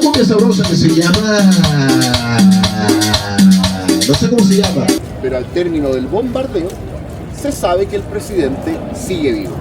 Cumbia sabrosa que se llama... no sé cómo se llama. Pero al término del bombardeo, se sabe que el presidente sigue vivo.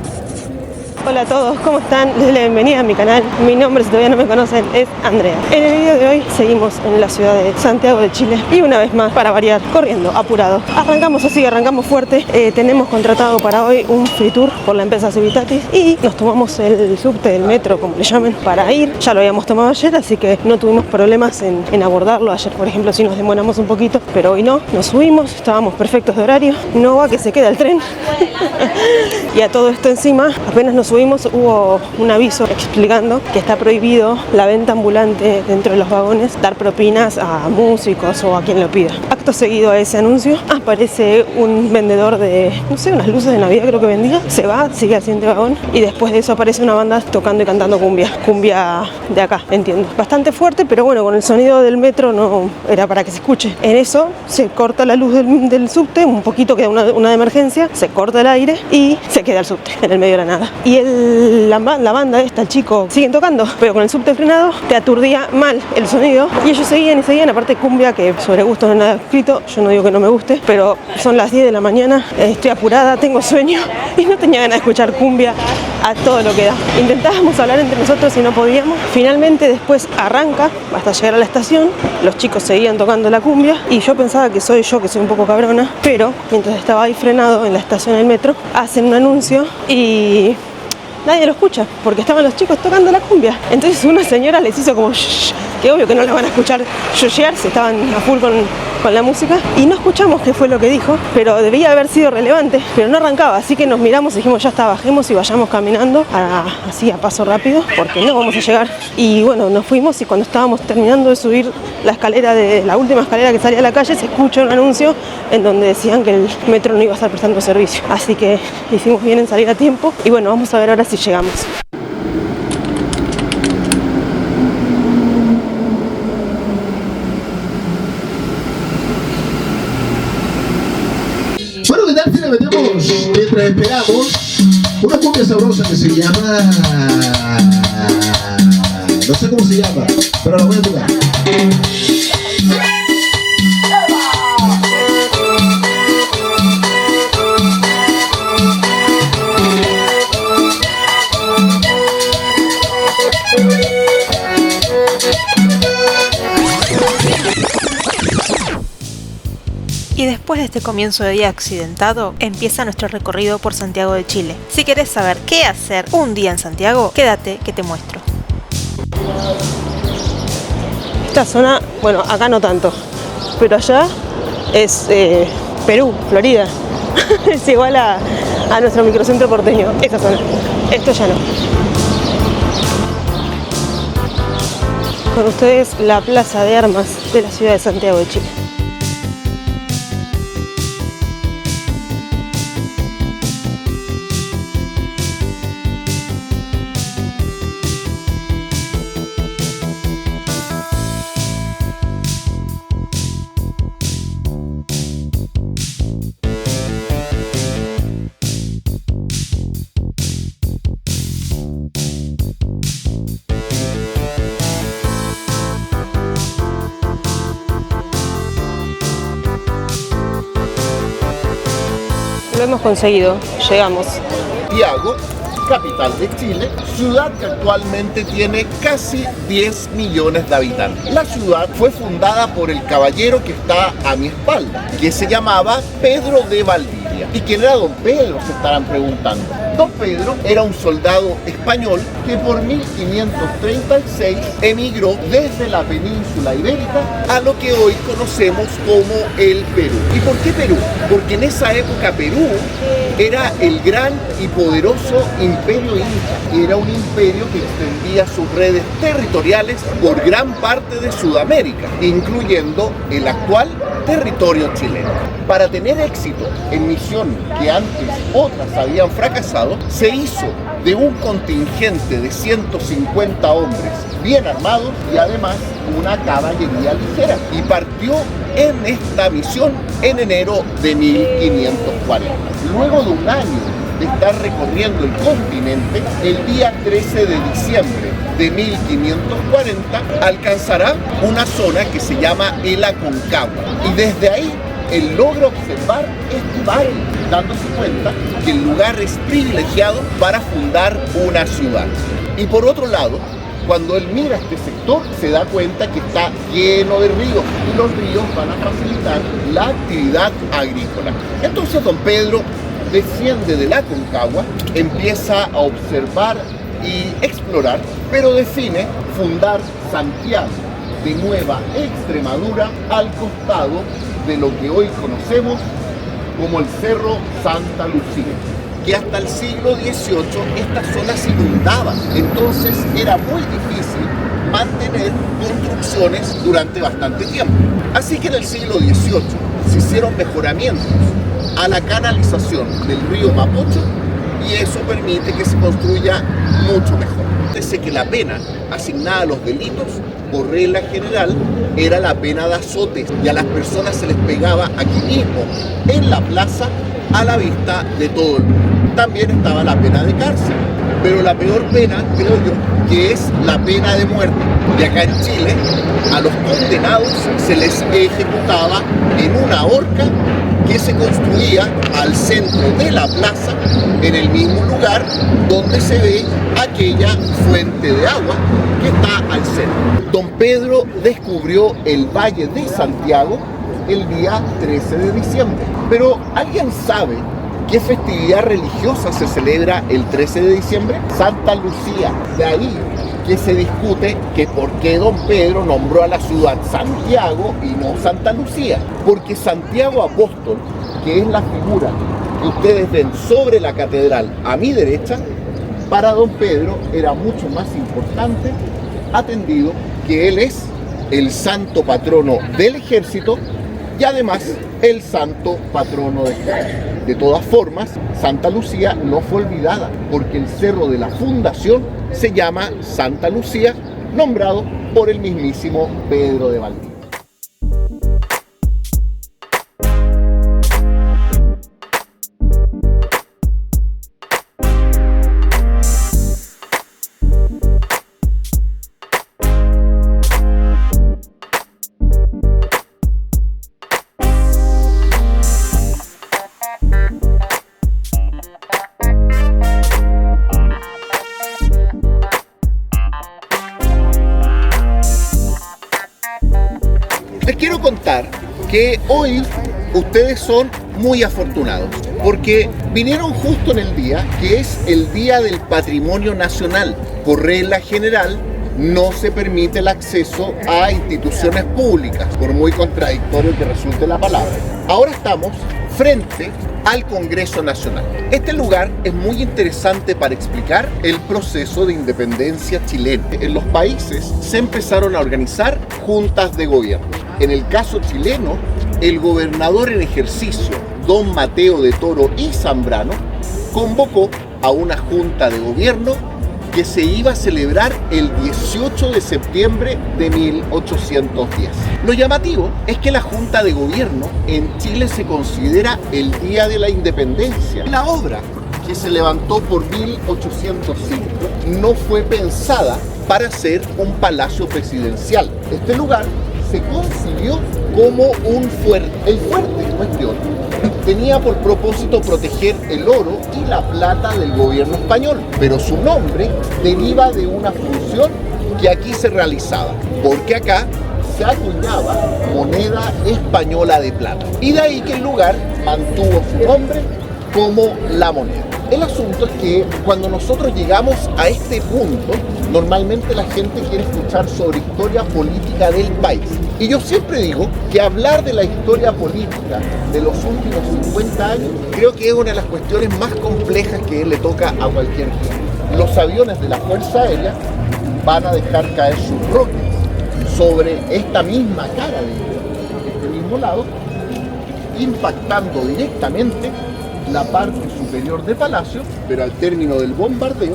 Hola a todos, ¿cómo están? Les doy la bienvenida a mi canal. Mi nombre, si todavía no me conocen, es Andrea. En el video de hoy seguimos en la ciudad de Santiago de Chile y una vez más, para variar, corriendo, apurado. Arrancamos así, arrancamos fuerte. Tenemos contratado para hoy un free tour por la empresa Civitatis y nos tomamos el subte del metro, como le llamen, para ir. Ya lo habíamos tomado ayer, así que no tuvimos problemas en abordarlo. Ayer, por ejemplo, sí nos demoramos un poquito, pero hoy no. Nos subimos, estábamos perfectos de horario. No va que se queda el tren. Y a todo esto encima, apenas nos subimos, hubo un aviso explicando que está prohibido la venta ambulante dentro de los vagones, dar propinas a músicos o a quien lo pida. Acto seguido a ese anuncio aparece un vendedor de, no sé, unas luces de Navidad creo que vendía, se va, sigue al siguiente vagón y después de eso aparece una banda tocando y cantando cumbia de acá, entiendo. Bastante fuerte, pero bueno, con el sonido del metro no era para que se escuche. En eso se corta la luz del subte, un poquito, queda una de emergencia, se corta el aire y se queda el subte en el medio de la nada. Y la banda esta, el chico, siguen tocando, pero con el subte frenado te aturdía mal el sonido y ellos seguían y seguían, aparte cumbia, que sobre gusto no hay nada escrito, yo no digo que no me guste, pero son las 10 de la mañana, estoy apurada, tengo sueño y no tenía ganas de escuchar cumbia a todo lo que da. Intentábamos hablar entre nosotros y no podíamos. Finalmente después arranca hasta llegar a la estación, los chicos seguían tocando la cumbia y yo pensaba que soy yo, que soy un poco cabrona, pero mientras estaba ahí frenado en la estación del metro, hacen un anuncio y nadie lo escucha, porque estaban los chicos tocando la cumbia. Entonces una señora les hizo como shh, que obvio que no la van a escuchar yoyearse, estaban a full con la música y no escuchamos qué fue lo que dijo, pero debía haber sido relevante, pero no arrancaba, así que nos miramos y dijimos ya está, bajemos y vayamos caminando así a paso rápido, porque no vamos a llegar. Y bueno, nos fuimos y cuando estábamos terminando de subir la última escalera que salía a la calle, se escucha un anuncio en donde decían que el metro no iba a estar prestando servicio, así que hicimos bien en salir a tiempo y bueno, vamos a ver ahora si llegamos. Bueno, ¿qué tal si le metemos, mientras esperamos, una cumbia sabrosa que se llama... no sé cómo se llama, pero la voy a tocar. Y después de este comienzo de día accidentado, empieza nuestro recorrido por Santiago de Chile. Si querés saber qué hacer un día en Santiago, quédate que te muestro. Esta zona, bueno, acá no tanto, pero allá es Perú, Florida. Es igual a nuestro microcentro porteño, esa zona. Esto ya no. Con ustedes la plaza de armas de la ciudad de Santiago de Chile. Lo hemos conseguido, llegamos. Santiago, capital de Chile, ciudad que actualmente tiene casi 10 millones de habitantes. La ciudad fue fundada por el caballero que está a mi espalda, que se llamaba Pedro de Valdivia. ¿Y quién era don Pedro?, se estarán preguntando. Don Pedro era un soldado español que por 1536 emigró desde la península ibérica a lo que hoy conocemos como el Perú. ¿Y por qué Perú? Porque en esa época Perú era el gran y poderoso imperio inca. Era un imperio que extendía sus redes territoriales por gran parte de Sudamérica, incluyendo el actual territorio chileno. Para tener éxito en misión que antes otras habían fracasado, se hizo de un contingente de 150 hombres bien armados y además una caballería ligera, y partió en esta misión en enero de 1540. Luego de un año de estar recorriendo el continente, el día 13 de diciembre de 1540 alcanzará una zona que se llama el Aconcagua. Y desde ahí él logra observar este valle, dándose cuenta que el lugar es privilegiado para fundar una ciudad. Y por otro lado, cuando él mira este sector, se da cuenta que está lleno de ríos y los ríos van a facilitar la actividad agrícola. Entonces don Pedro desciende del Aconcagua, empieza a observar y explorar, pero define fundar Santiago de Nueva Extremadura al costado de lo que hoy conocemos como el Cerro Santa Lucía, que hasta el siglo XVIII esta zona se inundaba, entonces era muy difícil mantener construcciones durante bastante tiempo. Así que en el siglo XVIII se hicieron mejoramientos a la canalización del río Mapocho y eso permite que se construya mucho mejor. Dice que la pena asignada a los delitos, por regla general, era la pena de azotes y a las personas se les pegaba aquí mismo, en la plaza, a la vista de todo el mundo. También estaba la pena de cárcel, pero la peor pena, creo yo, que es la pena de muerte. Y acá en Chile, a los condenados se les ejecutaba en una horca que se construía al centro de la plaza, en el mismo lugar donde se ve aquella fuente de agua que está al centro. Don Pedro descubrió el Valle de Santiago el día 13 de diciembre. Pero ¿alguien sabe qué festividad religiosa se celebra el 13 de diciembre? Santa Lucía. De ahí que se discute que por qué don Pedro nombró a la ciudad Santiago y no Santa Lucía. Porque Santiago Apóstol, que es la figura que ustedes ven sobre la catedral a mi derecha, para don Pedro era mucho más importante, atendido que él es el santo patrono del ejército y además el santo patrono de España. De todas formas, Santa Lucía no fue olvidada, porque el cerro de la fundación se llama Santa Lucía, nombrado por el mismísimo Pedro de Valdivia. Les quiero contar que hoy ustedes son muy afortunados porque vinieron justo en el día que es el Día del Patrimonio Nacional. Por regla general no se permite el acceso a instituciones públicas, por muy contradictorio que resulte la palabra. Ahora estamos frente al Congreso Nacional. Este lugar es muy interesante para explicar el proceso de independencia chilena. En los países se empezaron a organizar juntas de gobierno. En el caso chileno, el gobernador en ejercicio, don Mateo de Toro y Zambrano, convocó a una junta de gobierno que se iba a celebrar el 18 de septiembre de 1810. Lo llamativo es que la Junta de Gobierno en Chile se considera el Día de la Independencia. La obra, que se levantó por 1805, no fue pensada para ser un palacio presidencial. Este lugar se concibió como un fuerte. El fuerte en cuestión tenía por propósito proteger el oro y la plata del gobierno español, pero su nombre deriva de una función que aquí se realizaba, porque acá se acuñaba moneda española de plata, y de ahí que el lugar mantuvo su nombre como La Moneda. El asunto es que cuando nosotros llegamos a este punto, normalmente la gente quiere escuchar sobre historia política del país. Y yo siempre digo que hablar de la historia política de los últimos 50 años, creo que es una de las cuestiones más complejas que le toca a cualquier quien. Los aviones de la Fuerza Aérea van a dejar caer sus rockets sobre esta misma cara de este mismo lado, impactando directamente la parte superior de Palacio, pero al término del bombardeo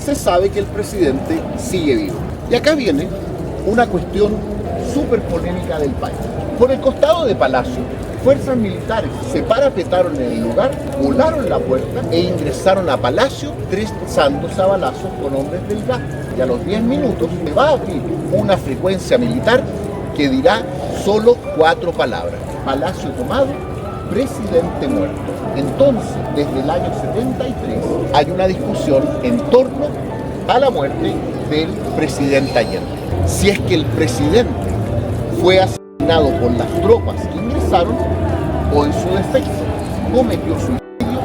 se sabe que el presidente sigue vivo. Y acá viene una cuestión súper polémica del país. Por el costado de Palacio fuerzas militares se parapetaron en el lugar, volaron la puerta e ingresaron a Palacio trezándose a balazos con hombres del GAT. Y a los 10 minutos se va a abrir una frecuencia militar que dirá solo 4 palabras: Palacio tomado, presidente muerto. Entonces, desde el año 73 hay una discusión en torno a la muerte del presidente Allende. Si es que el presidente fue asesinado por las tropas que ingresaron o en su defecto cometió suicidio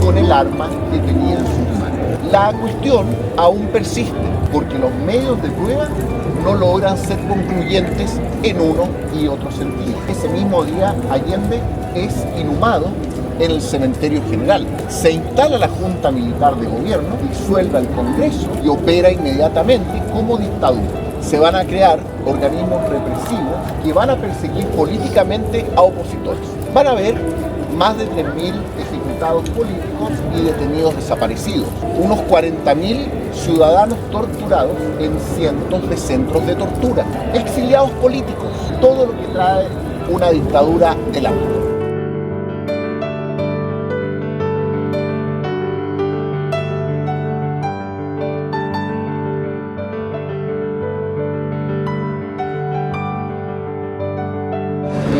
con el arma que tenía en sus manos. La cuestión aún persiste porque los medios de prueba no logran ser concluyentes en uno y otro sentido. Ese mismo día Allende es inhumado en el cementerio general. Se instala la Junta Militar de Gobierno, disuelve el Congreso y opera inmediatamente como dictadura. Se van a crear organismos represivos que van a perseguir políticamente a opositores. Van a haber más de 3.000 ejecutados políticos y detenidos desaparecidos, unos 40.000 ciudadanos torturados en cientos de centros de tortura, exiliados políticos, todo lo que trae una dictadura del hambre.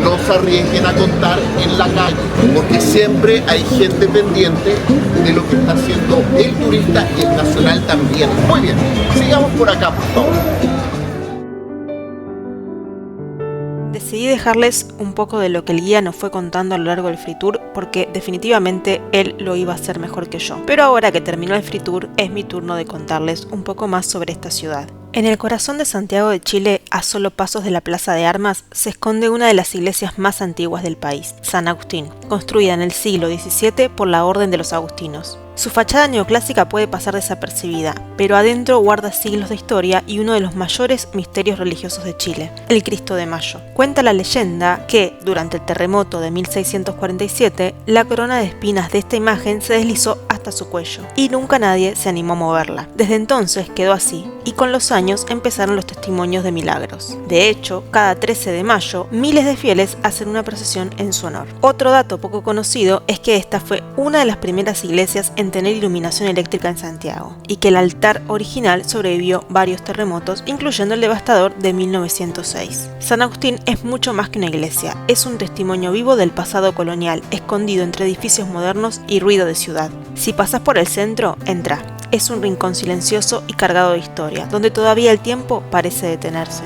No se arriesguen a contar en la calle, porque siempre hay gente pendiente de lo que está haciendo el turista y el nacional también. Muy bien, sigamos por acá, por favor. Decidí dejarles un poco de lo que el guía nos fue contando a lo largo del free tour porque definitivamente él lo iba a hacer mejor que yo. Pero ahora que terminó el free tour es mi turno de contarles un poco más sobre esta ciudad. En el corazón de Santiago de Chile, a solo pasos de la Plaza de Armas, se esconde una de las iglesias más antiguas del país, San Agustín, construida en el siglo XVII por la Orden de los Agustinos. Su fachada neoclásica puede pasar desapercibida, pero adentro guarda siglos de historia y uno de los mayores misterios religiosos de Chile, el Cristo de Mayo. Cuenta la leyenda que, durante el terremoto de 1647, la corona de espinas de esta imagen se deslizó hasta su cuello, y nunca nadie se animó a moverla. Desde entonces quedó así, y con los años empezaron los testimonios de milagros. De hecho, cada 13 de mayo, miles de fieles hacen una procesión en su honor. Otro dato poco conocido es que esta fue una de las primeras iglesias en tener iluminación eléctrica en Santiago, y que el altar original sobrevivió varios terremotos, incluyendo el devastador de 1906. San Agustín es mucho más que una iglesia, es un testimonio vivo del pasado colonial, escondido entre edificios modernos y ruido de ciudad. Si pasas por el centro, entra. Es un rincón silencioso y cargado de historia, donde todavía el tiempo parece detenerse.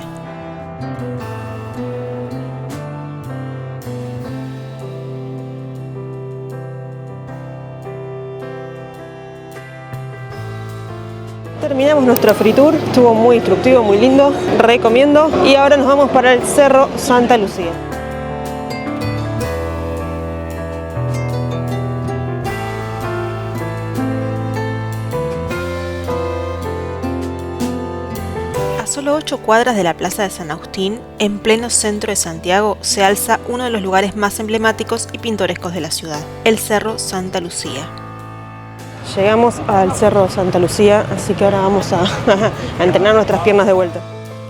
Terminamos nuestro free tour, estuvo muy instructivo, muy lindo, recomiendo. Y ahora nos vamos para el Cerro Santa Lucía. A solo 8 cuadras de la Plaza de San Agustín, en pleno centro de Santiago, se alza uno de los lugares más emblemáticos y pintorescos de la ciudad, el Cerro Santa Lucía. Llegamos al Cerro Santa Lucía, así que ahora vamos a entrenar nuestras piernas de vuelta.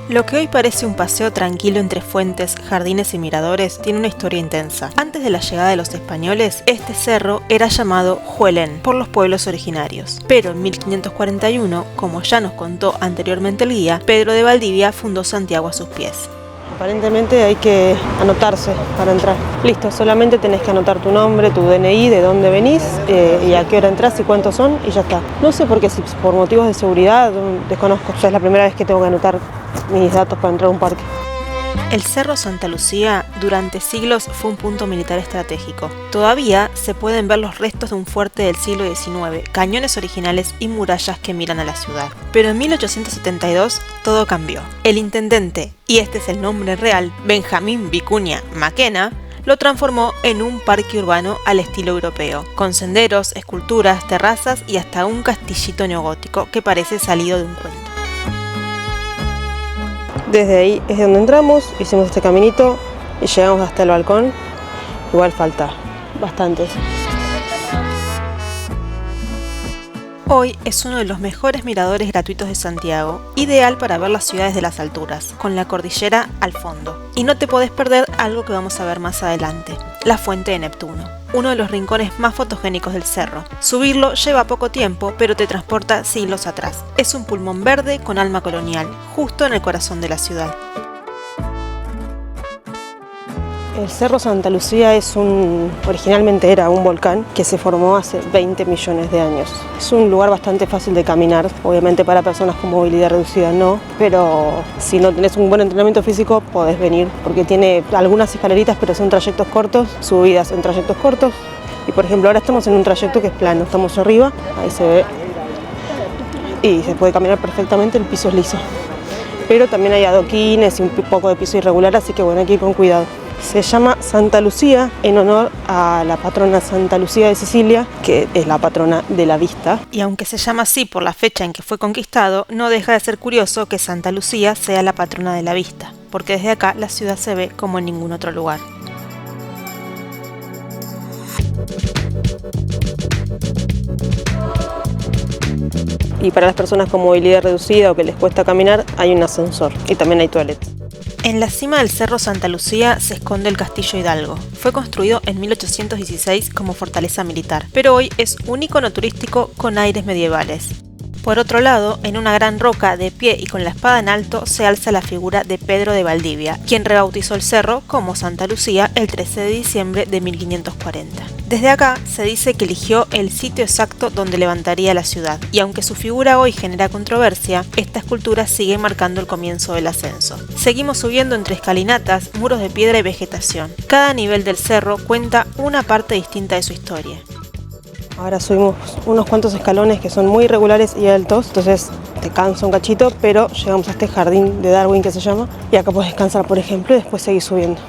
Lo que hoy parece un paseo tranquilo entre fuentes, jardines y miradores tiene una historia intensa. Antes de la llegada de los españoles, este cerro era llamado Huelén por los pueblos originarios. Pero en 1541, como ya nos contó anteriormente el guía, Pedro de Valdivia fundó Santiago a sus pies. Aparentemente hay que anotarse para entrar. Listo, solamente tenés que anotar tu nombre, tu DNI, de dónde venís y a qué hora entrás y cuántos son y ya está. No sé por qué, si por motivos de seguridad, desconozco. Ya es la primera vez que tengo que anotar mis datos para entrar a un parque. El Cerro Santa Lucía durante siglos fue un punto militar estratégico. Todavía se pueden ver los restos de un fuerte del siglo XIX, cañones originales y murallas que miran a la ciudad. Pero en 1872 todo cambió. El intendente, y este es el nombre real, Benjamín Vicuña Mackenna, lo transformó en un parque urbano al estilo europeo, con senderos, esculturas, terrazas y hasta un castillito neogótico que parece salido de un cuento. Desde ahí es donde entramos, hicimos este caminito y llegamos hasta el balcón. Igual falta bastante. Hoy es uno de los mejores miradores gratuitos de Santiago, ideal para ver las ciudades de las alturas, con la cordillera al fondo. Y no te podés perder algo que vamos a ver más adelante, la Fuente de Neptuno, uno de los rincones más fotogénicos del cerro. Subirlo lleva poco tiempo, pero te transporta siglos atrás. Es un pulmón verde con alma colonial, justo en el corazón de la ciudad. El Cerro Santa Lucía originalmente era un volcán que se formó hace 20 millones de años. Es un lugar bastante fácil de caminar, obviamente para personas con movilidad reducida no, pero si no tenés un buen entrenamiento físico podés venir, porque tiene algunas escaleritas, pero son trayectos cortos, subidas en trayectos cortos. Y por ejemplo ahora estamos en un trayecto que es plano, estamos arriba, ahí se ve, y se puede caminar perfectamente, el piso es liso. Pero también hay adoquines y un poco de piso irregular, así que bueno, hay que ir con cuidado. Se llama Santa Lucía en honor a la patrona Santa Lucía de Sicilia, que es la patrona de la vista. Y aunque se llama así por la fecha en que fue conquistado, no deja de ser curioso que Santa Lucía sea la patrona de la vista, porque desde acá la ciudad se ve como en ningún otro lugar. Y para las personas con movilidad reducida o que les cuesta caminar, hay un ascensor y también hay toilettes. En la cima del Cerro Santa Lucía se esconde el Castillo Hidalgo. Fue construido en 1816 como fortaleza militar, pero hoy es un icono turístico con aires medievales. Por otro lado, en una gran roca de pie y con la espada en alto se alza la figura de Pedro de Valdivia, quien rebautizó el cerro como Santa Lucía el 13 de diciembre de 1540. Desde acá se dice que eligió el sitio exacto donde levantaría la ciudad, y aunque su figura hoy genera controversia, esta escultura sigue marcando el comienzo del ascenso. Seguimos subiendo entre escalinatas, muros de piedra y vegetación. Cada nivel del cerro cuenta una parte distinta de su historia. Ahora subimos unos cuantos escalones que son muy irregulares y altos, entonces te cansa un cachito, pero llegamos a este jardín de Darwin que se llama, y acá puedes descansar, por ejemplo, y después seguir subiendo.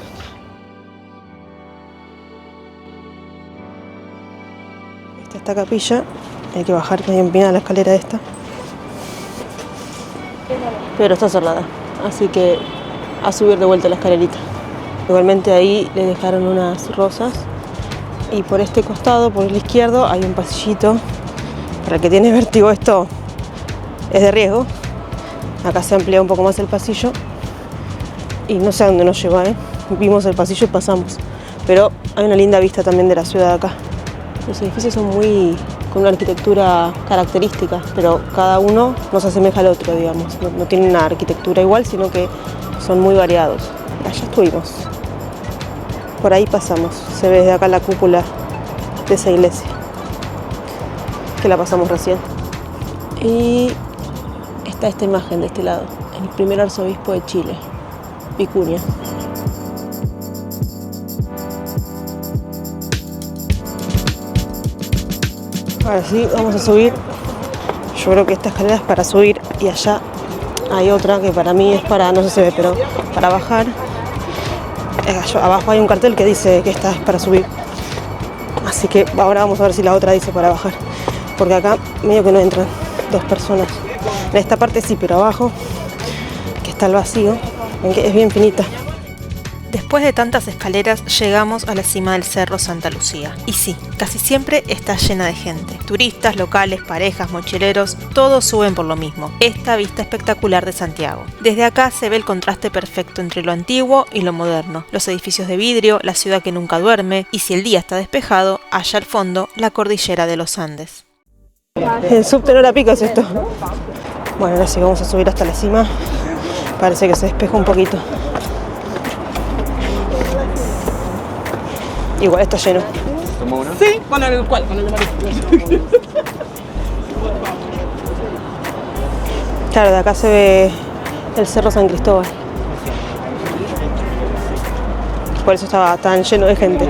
Esta capilla, hay que bajar, que hay empinada la escalera esta, pero está cerrada, así que a subir de vuelta la escalerita. Igualmente ahí le dejaron unas rosas. Y por este costado, por el izquierdo, hay un pasillito. Para el que tiene vértigo, esto es de riesgo. Acá se amplía un poco más el pasillo. Y no sé a dónde nos lleva, Vimos el pasillo y pasamos. Pero hay una linda vista también de la ciudad acá. Los edificios son con una arquitectura característica, pero cada uno no se asemeja al otro, digamos. No tienen una arquitectura igual, sino que son muy variados. Allá estuvimos. Por ahí pasamos, se ve desde acá la cúpula de esa iglesia, que la pasamos recién. Y está esta imagen de este lado, el primer arzobispo de Chile, Vicuña. Ahora sí, vamos a subir. Yo creo que esta escalera es para subir y allá hay otra que para mí es para, no sé si se ve, pero para bajar. Abajo hay un cartel que dice que esta es para subir, así que ahora vamos a ver si la otra dice para bajar, porque acá medio que no entran dos personas. En esta parte sí, pero abajo, que está el vacío, ven que es bien finita. Después de tantas escaleras llegamos a la cima del Cerro Santa Lucía. Y sí, casi siempre está llena de gente. Turistas, locales, parejas, mochileros, todos suben por lo mismo. Esta vista espectacular de Santiago. Desde acá se ve el contraste perfecto entre lo antiguo y lo moderno. Los edificios de vidrio, la ciudad que nunca duerme, y si el día está despejado, allá al fondo, la cordillera de los Andes. El subte no la pico es esto. Bueno, ahora sí vamos a subir hasta la cima. Parece que se despeja un poquito. Igual está lleno. ¿Toma una? Sí, con el cual, con el de María. Claro, de acá se ve el Cerro San Cristóbal. Por eso estaba tan lleno de gente.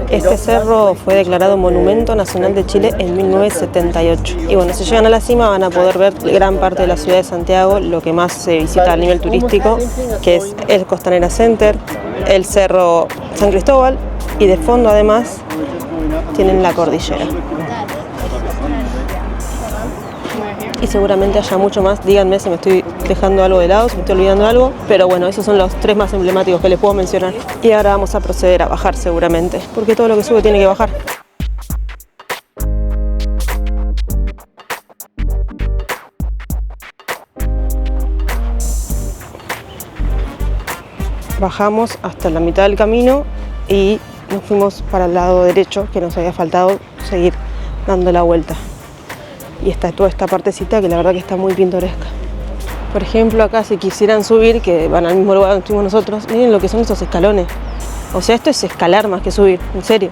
Este cerro fue declarado Monumento Nacional de Chile en 1978. Y bueno, si llegan a la cima van a poder ver gran parte de la ciudad de Santiago, lo que más se visita a nivel turístico, que es el Costanera Center, el Cerro San Cristóbal, y de fondo además tienen la cordillera. Y seguramente haya mucho más. Díganme si me estoy dejando algo de lado, si me estoy olvidando algo. Pero bueno, esos son los tres más emblemáticos que les puedo mencionar. Y ahora vamos a proceder a bajar seguramente, porque todo lo que sube tiene que bajar. Bajamos hasta la mitad del camino y nos fuimos para el lado derecho, que nos había faltado seguir dando la vuelta. Y está toda esta partecita que la verdad que está muy pintoresca. Por ejemplo, acá si quisieran subir, que van al mismo lugar donde estuvimos nosotros, miren lo que son estos escalones. O sea, esto es escalar más que subir, en serio.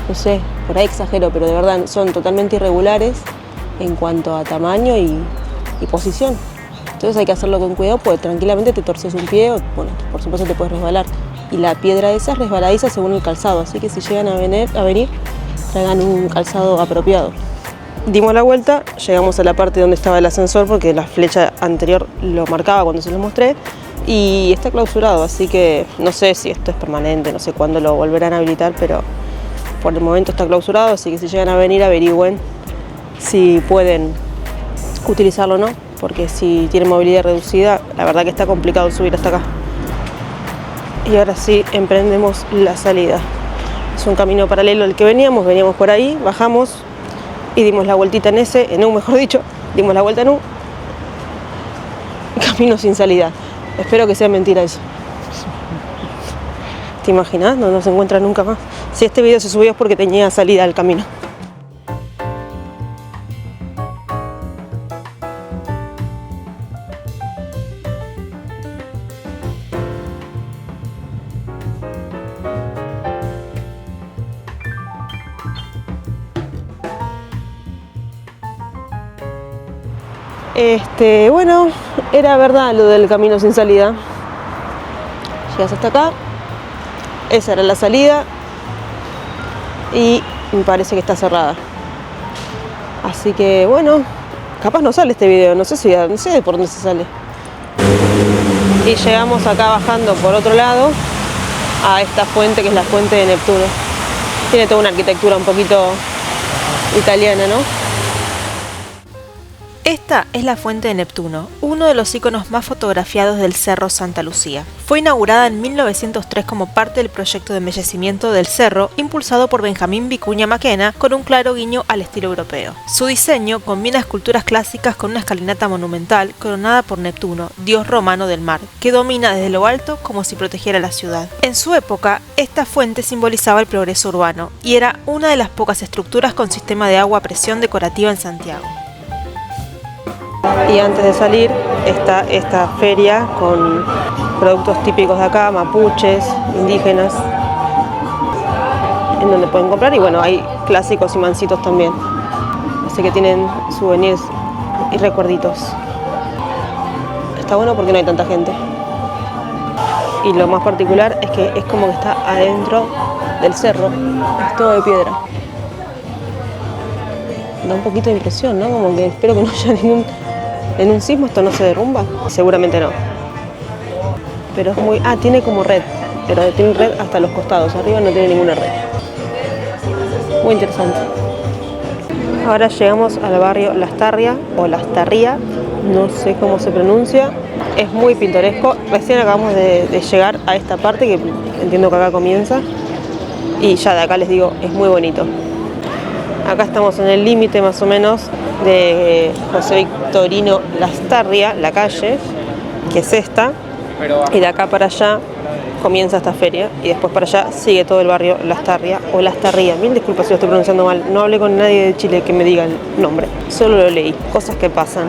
No sé, por ahí exagero, pero de verdad son totalmente irregulares en cuanto a tamaño y posición. Entonces hay que hacerlo con cuidado porque tranquilamente te torces un pie o, bueno, por supuesto te puedes resbalar. Y la piedra esa es resbaladiza según el calzado, así que si llegan a venir, traigan un calzado apropiado. Dimos la vuelta, llegamos a la parte donde estaba el ascensor porque la flecha anterior lo marcaba cuando se lo mostré y está clausurado, así que no sé si esto es permanente, no sé cuándo lo volverán a habilitar, pero por el momento está clausurado, así que si llegan a venir averigüen si pueden utilizarlo o no, porque si tienen movilidad reducida, la verdad que está complicado subir hasta acá. Y ahora sí, emprendemos la salida. Es un camino paralelo al que veníamos por ahí, bajamos y dimos la vueltita en U, mejor dicho, dimos la vuelta en U. Camino sin salida. Espero que sea mentira eso. ¿Te imaginas? No se encuentra nunca más. Si este video se subió es porque tenía salida al camino. Bueno, era verdad lo del camino sin salida. Llegas hasta acá, esa era la salida y me parece que está cerrada. Así que bueno, capaz no sale este video, no sé por dónde se sale. Y llegamos acá bajando por otro lado a esta fuente que es la fuente de Neptuno. Tiene toda una arquitectura un poquito italiana, ¿no? Esta es la Fuente de Neptuno, uno de los iconos más fotografiados del Cerro Santa Lucía. Fue inaugurada en 1903 como parte del proyecto de embellecimiento del cerro impulsado por Benjamín Vicuña Maquena con un claro guiño al estilo europeo. Su diseño combina esculturas clásicas con una escalinata monumental coronada por Neptuno, dios romano del mar, que domina desde lo alto como si protegiera la ciudad. En su época, esta fuente simbolizaba el progreso urbano y era una de las pocas estructuras con sistema de agua a presión decorativa en Santiago. Y antes de salir está esta feria con productos típicos de acá, mapuches, indígenas, en donde pueden comprar y bueno, hay clásicos y mancitos también. Así que tienen souvenirs y recuerditos. Está bueno porque no hay tanta gente. Y lo más particular es que es como que está adentro del cerro, es todo de piedra. Da un poquito de impresión, ¿no? Como que espero que no haya en un sismo esto no se derrumba. Seguramente no. Pero es muy... tiene como red, pero tiene red hasta los costados. Arriba no tiene ninguna red. Muy interesante. Ahora llegamos al barrio Lastarria o Lastarria, no sé cómo se pronuncia. Es muy pintoresco. Recién acabamos de llegar a esta parte que entiendo que acá comienza. Y ya de acá les digo, es muy bonito. Acá estamos en el límite más o menos de José Victorino Lastarria, la calle, que es esta, y de acá para allá comienza esta feria y después para allá sigue todo el barrio Lastarria o Lastarria. Mil disculpas si lo estoy pronunciando mal, no hablé con nadie de Chile que me diga el nombre, solo lo leí, cosas que pasan.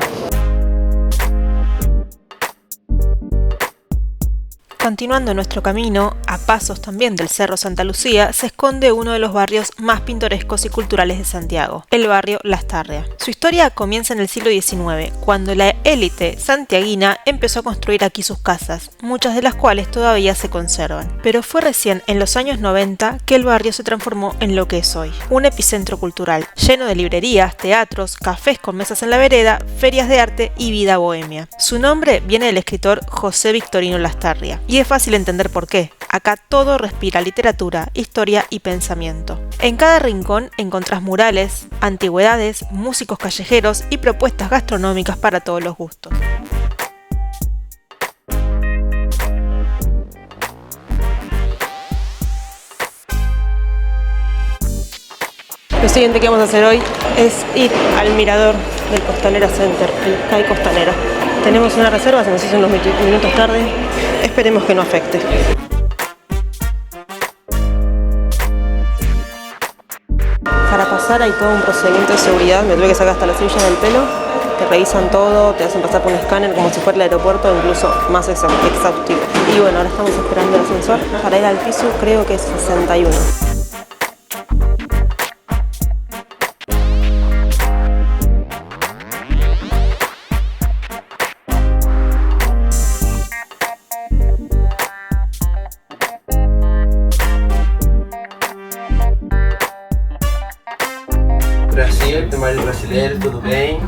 Continuando nuestro camino, a pasos también del Cerro Santa Lucía, se esconde uno de los barrios más pintorescos y culturales de Santiago, el barrio Lastarria. Su historia comienza en el siglo XIX, cuando la élite santiaguina empezó a construir aquí sus casas, muchas de las cuales todavía se conservan. Pero fue recién en los años 90 que el barrio se transformó en lo que es hoy, un epicentro cultural, lleno de librerías, teatros, cafés con mesas en la vereda, ferias de arte y vida bohemia. Su nombre viene del escritor José Victorino Lastarria. Y es fácil entender por qué. Acá todo respira literatura, historia y pensamiento. En cada rincón encontrás murales, antigüedades, músicos callejeros y propuestas gastronómicas para todos los gustos. Lo siguiente que vamos a hacer hoy es ir al mirador del Costanera Center, el CAI Costanera. Tenemos una reserva, se nos hizo unos minutos tarde. Esperemos que no afecte. Para pasar hay todo un procedimiento de seguridad. Me tuve que sacar hasta las cinchas del pelo. Te revisan todo, te hacen pasar por un escáner como si fuera el aeropuerto, incluso más exhaustivo. Y bueno, ahora estamos esperando el ascensor para ir al piso, creo que es 61. Brasil, Mário brasileiro, tudo bem?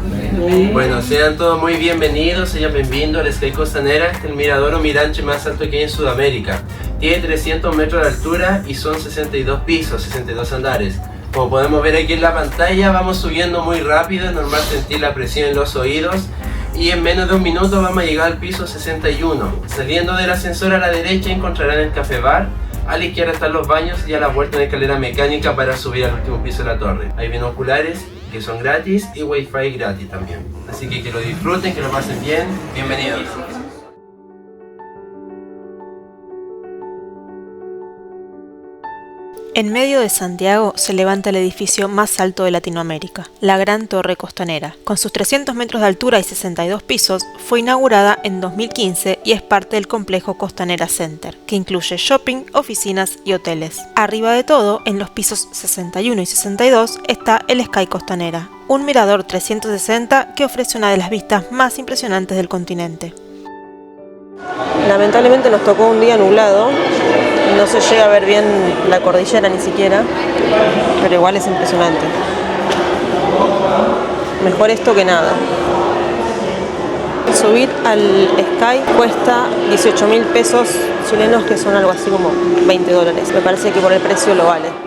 Bueno, sean todos muy bienvenidos, sean bienvenidos al Sky Costanera, este es el mirador o mirante más alto que hay en Sudamérica. Tiene 300 metros de altura y son 62 pisos, 62 andares. Como podemos ver aquí en la pantalla, vamos subiendo muy rápido, es normal sentir la presión en los oídos. Y en menos de un minuto vamos a llegar al piso 61. Saliendo del ascensor a la derecha encontrarán el café bar. A la izquierda están los baños y a la vuelta una escalera mecánica para subir al último piso de la torre. Hay binoculares que son gratis y wifi gratis también. Así que lo disfruten, que lo pasen bien. Bienvenidos. En medio de Santiago se levanta el edificio más alto de Latinoamérica, la Gran Torre Costanera. Con sus 300 metros de altura y 62 pisos, fue inaugurada en 2015 y es parte del complejo Costanera Center, que incluye shopping, oficinas y hoteles. Arriba de todo, en los pisos 61 y 62, está el Sky Costanera, un mirador 360 que ofrece una de las vistas más impresionantes del continente. Lamentablemente nos tocó un día nublado, no se llega a ver bien la cordillera ni siquiera, pero igual es impresionante. Mejor esto que nada. Subir al Sky cuesta 18.000 pesos chilenos, que son algo así como $20. Me parece que por el precio lo vale.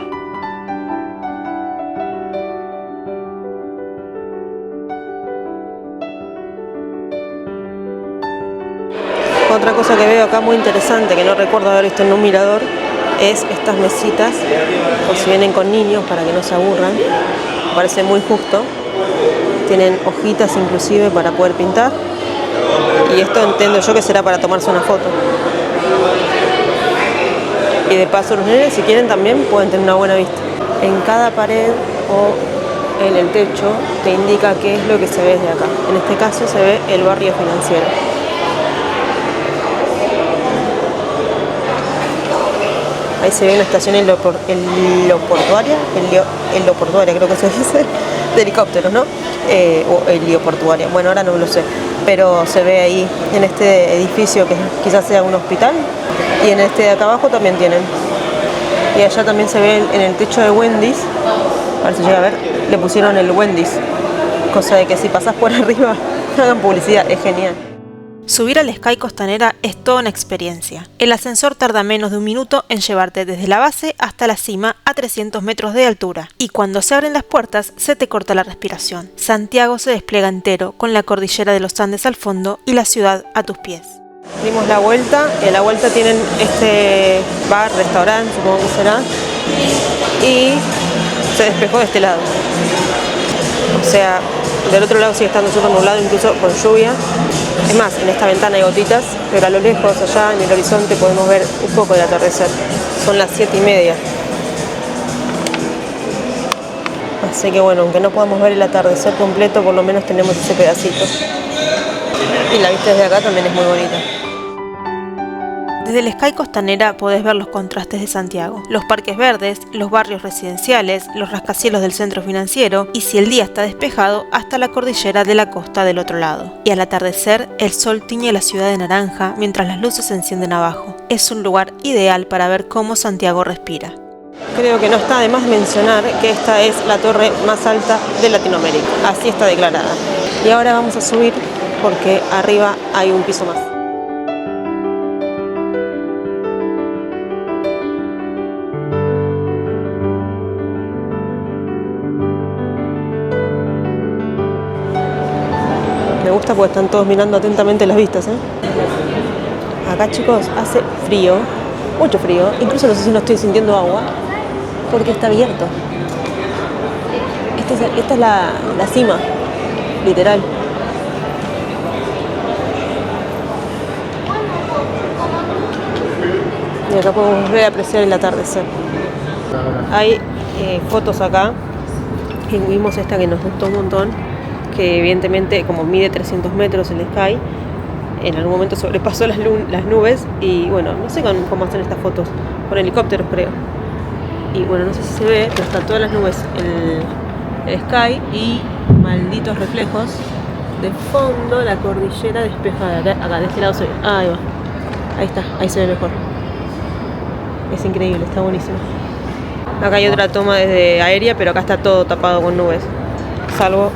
Otra cosa que veo acá muy interesante, que no recuerdo haber visto en un mirador, es estas mesitas, por si vienen con niños, para que no se aburran. Me parece muy justo. Tienen hojitas inclusive para poder pintar. Y esto entiendo yo que será para tomarse una foto. Y de paso los nenes, si quieren, también pueden tener una buena vista. En cada pared o en el techo te indica qué es lo que se ve desde acá. En este caso se ve el barrio financiero. Ahí se ve una estación helioportuaria, creo que se dice, de helicópteros, ¿no? O helioportuaria, bueno, ahora no lo sé, pero se ve ahí en este edificio que quizás sea un hospital, y en este de acá abajo también tienen. Y allá también se ve en el techo de Wendy's, a ver si llega a ver, le pusieron el Wendy's, cosa de que si pasás por arriba hagan publicidad, es genial. Subir al Sky Costanera es toda una experiencia. El ascensor tarda menos de un minuto en llevarte desde la base hasta la cima a 300 metros de altura. Y cuando se abren las puertas, se te corta la respiración. Santiago se despliega entero, con la cordillera de los Andes al fondo y la ciudad a tus pies. Dimos la vuelta, y a la vuelta tienen este bar, restaurante, supongo que será, y se despejó de este lado. O sea, del otro lado sigue estando súper nublado, incluso con lluvia. Es más, en esta ventana hay gotitas, pero a lo lejos, allá en el horizonte, podemos ver un poco del atardecer. Son las 7:30. Así que bueno, aunque no podamos ver el atardecer completo, por lo menos tenemos ese pedacito. Y la vista desde acá también es muy bonita. Desde el Sky Costanera podés ver los contrastes de Santiago, los parques verdes, los barrios residenciales, los rascacielos del centro financiero y, si el día está despejado, hasta la cordillera de la costa del otro lado. Y al atardecer, el sol tiñe la ciudad de naranja mientras las luces se encienden abajo. Es un lugar ideal para ver cómo Santiago respira. Creo que no está de más mencionar que esta es la torre más alta de Latinoamérica. Así está declarada. Y ahora vamos a subir porque arriba hay un piso más. Me gusta porque están todos mirando atentamente las vistas, ¿eh? Acá, chicos, hace frío, mucho frío. Incluso no sé si no estoy sintiendo agua porque está abierto. Esta es la cima, literal. Y acá podemos ver apreciar el atardecer. Hay fotos acá. Y vimos esta que nos gustó un montón, que evidentemente como mide 300 metros el Sky, en algún momento sobrepasó las nubes y bueno, no sé cómo hacen estas fotos, con helicópteros creo. Y bueno, no sé si se ve, pero están todas las nubes en el Sky y malditos reflejos. De fondo la cordillera despejada, acá de este lado se ve, ahí va, ahí está, ahí se ve mejor. Es increíble, está buenísimo. Acá hay otra toma desde aérea, pero acá está todo tapado con nubes, salvo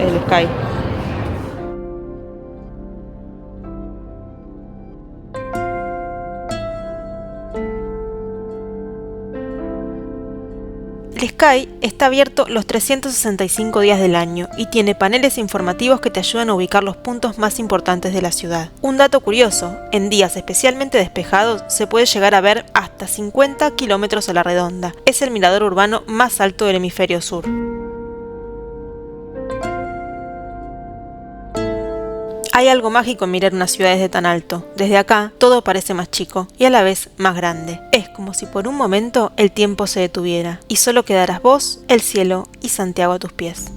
el Sky. El Sky está abierto los 365 días del año y tiene paneles informativos que te ayudan a ubicar los puntos más importantes de la ciudad. Un dato curioso, en días especialmente despejados se puede llegar a ver hasta 50 kilómetros a la redonda. Es el mirador urbano más alto del hemisferio sur. Hay algo mágico en mirar una ciudad desde tan alto. Desde acá, todo parece más chico y a la vez más grande. Es como si por un momento el tiempo se detuviera y solo quedaras vos, el cielo y Santiago a tus pies.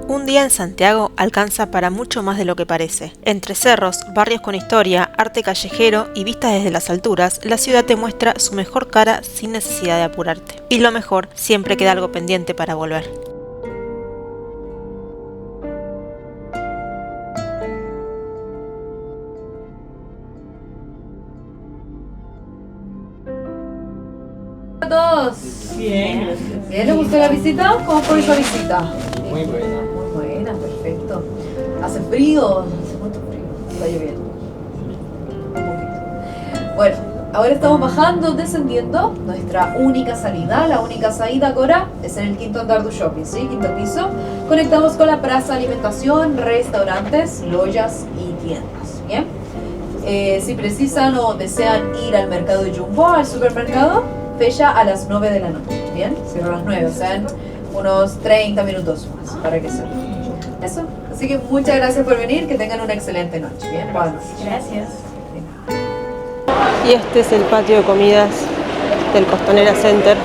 Un día en Santiago alcanza para mucho más de lo que parece. Entre cerros, barrios con historia, arte callejero y vistas desde las alturas, la ciudad te muestra su mejor cara sin necesidad de apurarte. Y lo mejor, siempre queda algo pendiente para volver. Hola a todos. Bien, gracias. ¿Bien? ¿Les gustó la visita? ¿Cómo fue esa visita? Muy buena. Muy buena, perfecto. ¿Hace frío? ¿Hace cuánto frío? Está lloviendo. Un poquito. Bueno, ahora estamos bajando, descendiendo. Nuestra única salida, la única salida, Cora, es en el quinto andar du shopping, ¿sí? Quinto piso. Conectamos con la plaza alimentación, restaurantes, loyas y tiendas, ¿bien? Si precisan o desean ir al mercado de Jumbo, al supermercado, fecha a las 9 de la noche, ¿bien? Cierra a las 9, o sea, en unos 30 minutos más, para que sea. Eso, así que muchas gracias por venir, que tengan una excelente noche, ¿bien? Buenas noches. Gracias. Y este es el patio de comidas del Costanera Center.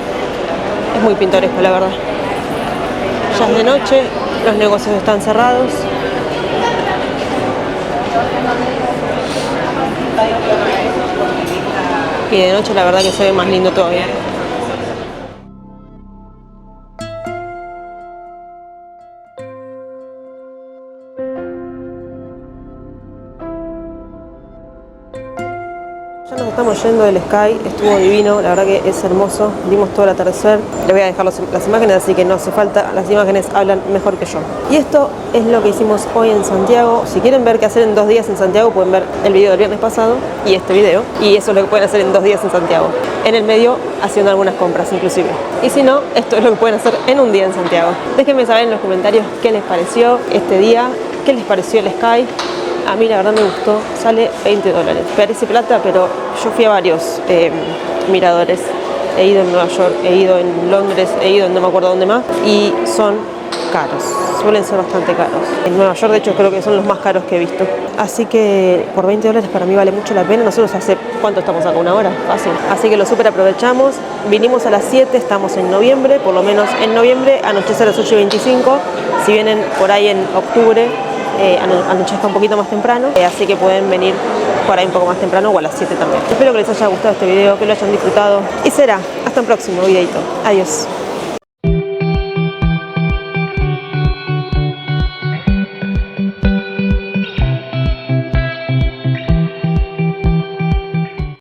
Es muy pintoresco, la verdad. Ya es de noche, los negocios están cerrados. Y de noche la verdad que se ve más lindo todavía. Ya nos estamos yendo del Sky, estuvo divino, la verdad que es hermoso, vimos todo el atardecer. Les voy a dejar las imágenes, así que no hace falta, las imágenes hablan mejor que yo. Y esto es lo que hicimos hoy en Santiago. Si quieren ver qué hacer en 2 días en Santiago, pueden ver el video del viernes pasado y este video. Y eso es lo que pueden hacer en 2 días en Santiago. En el medio, haciendo algunas compras inclusive. Y si no, esto es lo que pueden hacer en un día en Santiago. Déjenme saber en los comentarios qué les pareció este día, qué les pareció el Sky. A mí la verdad me gustó, sale $20. Parece plata, pero yo fui a varios miradores. He ido en Nueva York, he ido en Londres, he ido en no me acuerdo dónde más. Y son caros, suelen ser bastante caros. En Nueva York de hecho creo que son los más caros que he visto. Así que por $20 para mí vale mucho la pena. Nosotros hace, ¿cuánto estamos acá? 1 hora, fácil. Así que lo súper aprovechamos. Vinimos a las 7, estamos en noviembre, por lo menos en noviembre, anochece a las 8:25. Si vienen por ahí en octubre, anochezca un poquito más temprano, así que pueden venir por ahí un poco más temprano o a las 7 también. Espero que les haya gustado este video, que lo hayan disfrutado y será hasta un próximo videito. Adiós.